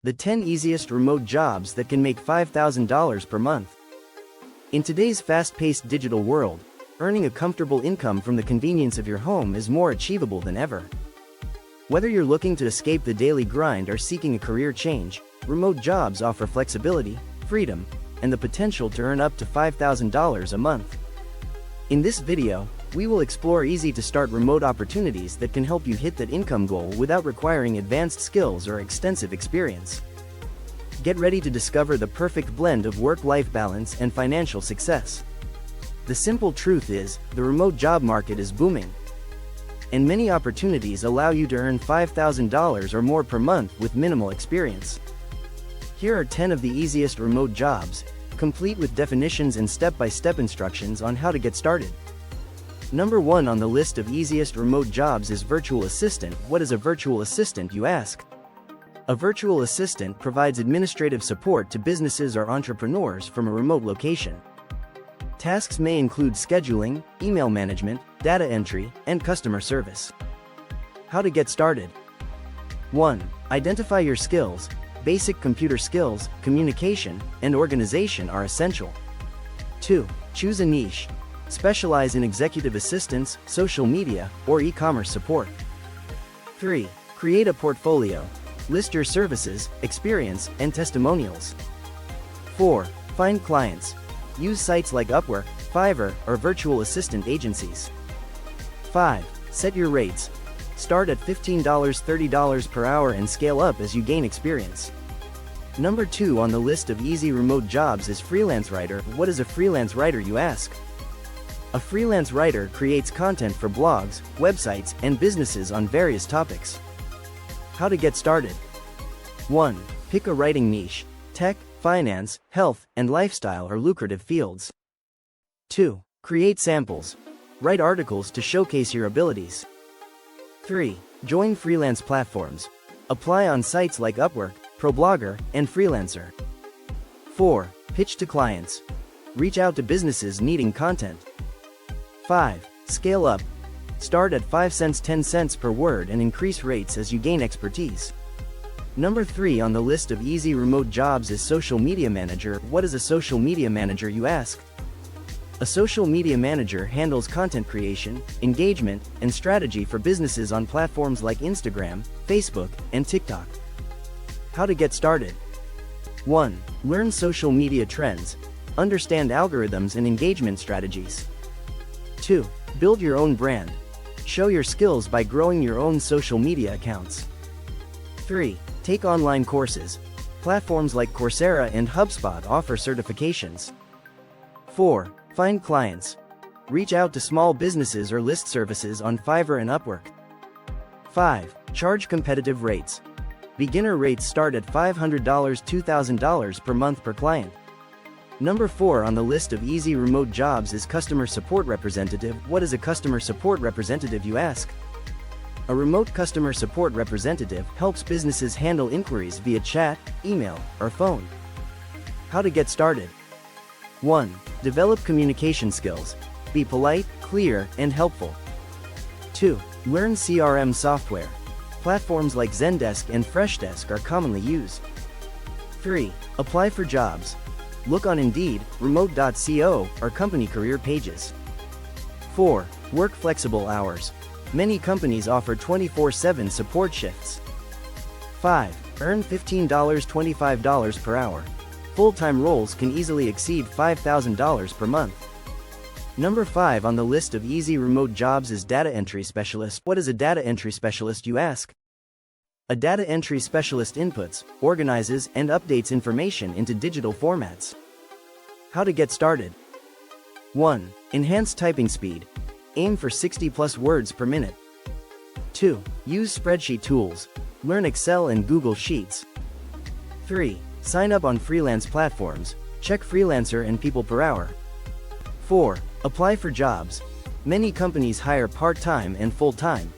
The 10 easiest remote jobs that can make $5,000 per month. In today's fast-paced digital world, earning a comfortable income from the convenience of your home is more achievable than ever. Whether you're looking to escape the daily grind or seeking a career change, remote jobs offer flexibility, freedom, and the potential to earn up to $5,000 a month. In this video, we will explore easy-to-start remote opportunities that can help you hit that income goal without requiring advanced skills or extensive experience. Get ready to discover the perfect blend of work-life balance and financial success. The simple truth is, the remote job market is booming, and many opportunities allow you to earn $5,000 or more per month with minimal experience. Here are 10 of the easiest remote jobs, complete with definitions and step-by-step instructions on how to get started. Number 1 on the list of easiest remote jobs is virtual assistant. What is a virtual assistant, you ask? A virtual assistant provides administrative support to businesses or entrepreneurs from a remote location. Tasks may include scheduling, email management, data entry, and customer service. How to get started? 1. Identify your skills. Basic computer skills, communication, and organization are essential. 2. Choose a niche. Specialize in executive assistance, social media, or e-commerce support. 3. Create a portfolio. List your services, experience, and testimonials. 4. Find clients. Use sites like Upwork, Fiverr, or virtual assistant agencies. 5. Set your rates. Start at $15, $30 per hour and scale up as you gain experience. Number 2 on the list of easy remote jobs is freelance writer. What is a freelance writer, you ask? A freelance writer creates content for blogs, websites, and businesses on various topics. How to get started? 1. Pick a writing niche. Tech, finance, health, and lifestyle are lucrative fields. 2. Create samples. Write articles to showcase your abilities. 3. Join freelance platforms. Apply on sites like Upwork, ProBlogger, and Freelancer. 4. Pitch to clients. Reach out to businesses needing content. 5. Scale up. Start at 5 cents 10 cents per word and increase rates as you gain expertise. Number 3 on the list of easy remote jobs is social media manager. What is a social media manager, you ask? A social media manager handles content creation, engagement, and strategy for businesses on platforms like Instagram, Facebook, and TikTok. How to get started? 1. Learn social media trends. Understand algorithms and engagement strategies. 2. Build your own brand. Show your skills by growing your own social media accounts. 3. Take online courses. Platforms like Coursera and HubSpot offer certifications. 4. Find clients. Reach out to small businesses or list services on Fiverr and Upwork. 5. Charge competitive rates. Beginner rates start at $500 $2,000 per month per client. Number 4 on the list of easy remote jobs is customer support representative. What is a customer support representative, you ask? A remote customer support representative helps businesses handle inquiries via chat, email, or phone. How to get started? 1. Develop communication skills. Be polite, clear, and helpful. 2. Learn CRM software. Platforms like Zendesk and Freshdesk are commonly used. 3. Apply for jobs. Look on Indeed, Remote.co, or company career pages. 4. Work flexible hours. Many companies offer 24/7 support shifts. 5. Earn $15 $25 per hour. Full-time roles can easily exceed $5,000 per month. Number 5 on the list of easy remote jobs is data entry specialist. What is a data entry specialist, you ask? A data entry specialist inputs, organizes, and updates information into digital formats. How to get started? 1. Enhance typing speed. Aim for 60+ words per minute. 2. Use spreadsheet tools. Learn Excel and Google Sheets. 3. Sign up on freelance platforms. Check Freelancer and People Per Hour. 4. Apply for jobs. Many companies hire part-time and full-time.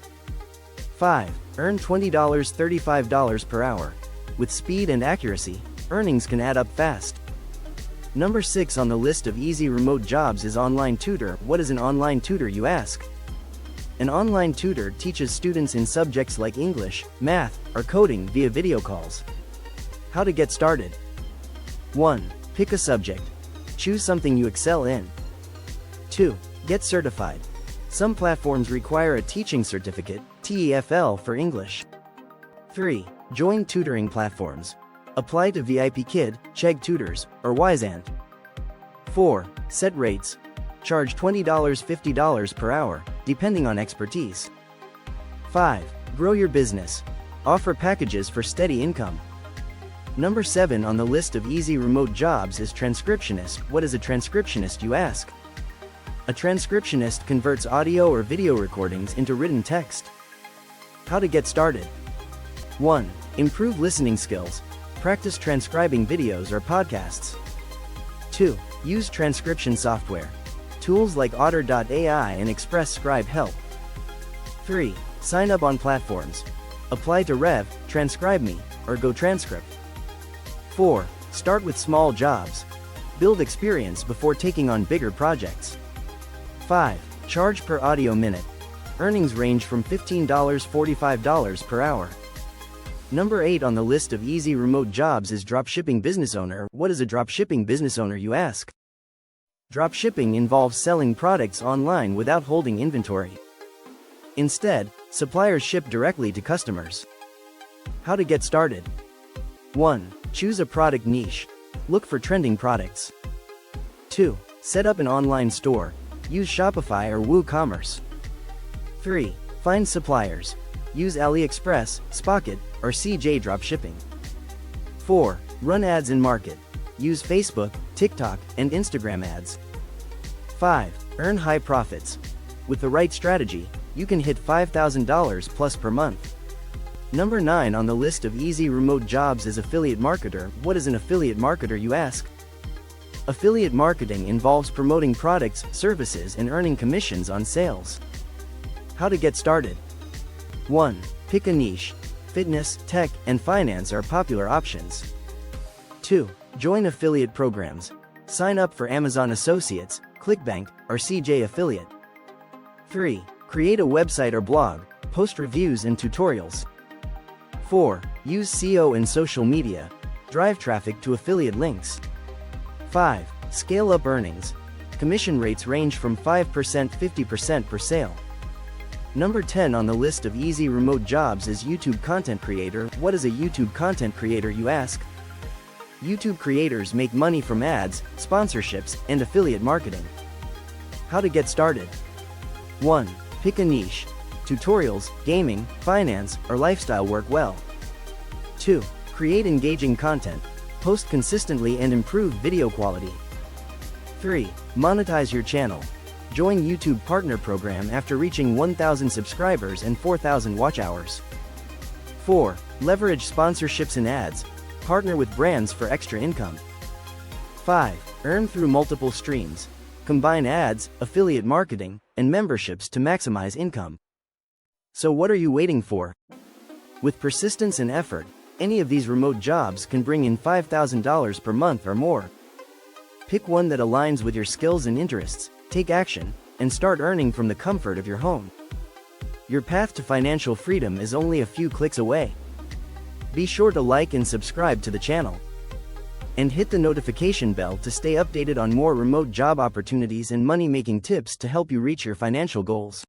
5. Earn $20 $35 per hour. With speed and accuracy, earnings can add up fast. Number 6 on the list of easy remote jobs is online tutor. What is an online tutor, you ask? An online tutor teaches students in subjects like English, math, or coding via video calls. How to get started. 1. Pick a subject. Choose something you excel in. 2. Get certified. Some platforms require a teaching certificate, TEFL for English. 3. Join tutoring platforms. Apply to VIPKid, Chegg Tutors, or Wyzant. 4. Set rates. Charge $20, $50 per hour, depending on expertise. 5. Grow your business. Offer packages for steady income. Number 7 on the list of easy remote jobs is transcriptionist. What is a transcriptionist, you ask? A transcriptionist converts audio or video recordings into written text. How to get started. 1. Improve listening skills. Practice transcribing videos or podcasts. 2. Use transcription software. Tools like Otter.ai and Express Scribe help. 3. Sign up on platforms. Apply to Rev, TranscribeMe, or GoTranscript. 4. Start with small jobs. Build experience before taking on bigger projects. 5. Charge per audio minute. Earnings range from $15 to $45 per hour. Number 8 on the list of easy remote jobs is dropshipping business owner. What is a dropshipping business owner, you ask? Dropshipping involves selling products online without holding inventory. Instead, suppliers ship directly to customers. How to get started. 1. Choose a product niche. Look for trending products. 2. Set up an online store. Use Shopify or WooCommerce. 3. Find suppliers. Use AliExpress, Spocket, or CJ Dropshipping. 4. Run ads in market. Use Facebook, TikTok, and Instagram ads. 5. Earn high profits. With the right strategy, you can hit $5,000 plus per month. Number 9 on the list of easy remote jobs is affiliate marketer. What is an affiliate marketer, you ask? Affiliate marketing involves promoting products, services, and earning commissions on sales. How to get started. 1. Pick a niche. Fitness, tech, and finance are popular options. 2. Join affiliate programs. Sign up for Amazon Associates, ClickBank, or CJ Affiliate. 3. Create a website or blog. Post reviews and tutorials. 4. Use SEO and social media. Drive traffic to affiliate links. 5. Scale up earnings. Commission rates range from 5% to 50% per sale. Number 10 on the list of easy remote jobs is YouTube content creator. What is a YouTube content creator, you ask? YouTube creators make money from ads, sponsorships, and affiliate marketing. How to get started. 1. Pick a niche. Tutorials, gaming, finance, or lifestyle work well. 2. Create engaging content. Post consistently and improve video quality. 3. Monetize your channel. Join YouTube Partner Program after reaching 1,000 subscribers and 4,000 watch hours. 4. Leverage sponsorships and ads. Partner with brands for extra income. 5. Earn through multiple streams. Combine ads, affiliate marketing, and memberships to maximize income. So what are you waiting for? With persistence and effort, any of these remote jobs can bring in $5,000 per month or more. Pick one that aligns with your skills and interests, take action, and start earning from the comfort of your home. Your path to financial freedom is only a few clicks away. Be sure to like and subscribe to the channel. And hit the notification bell to stay updated on more remote job opportunities and money-making tips to help you reach your financial goals.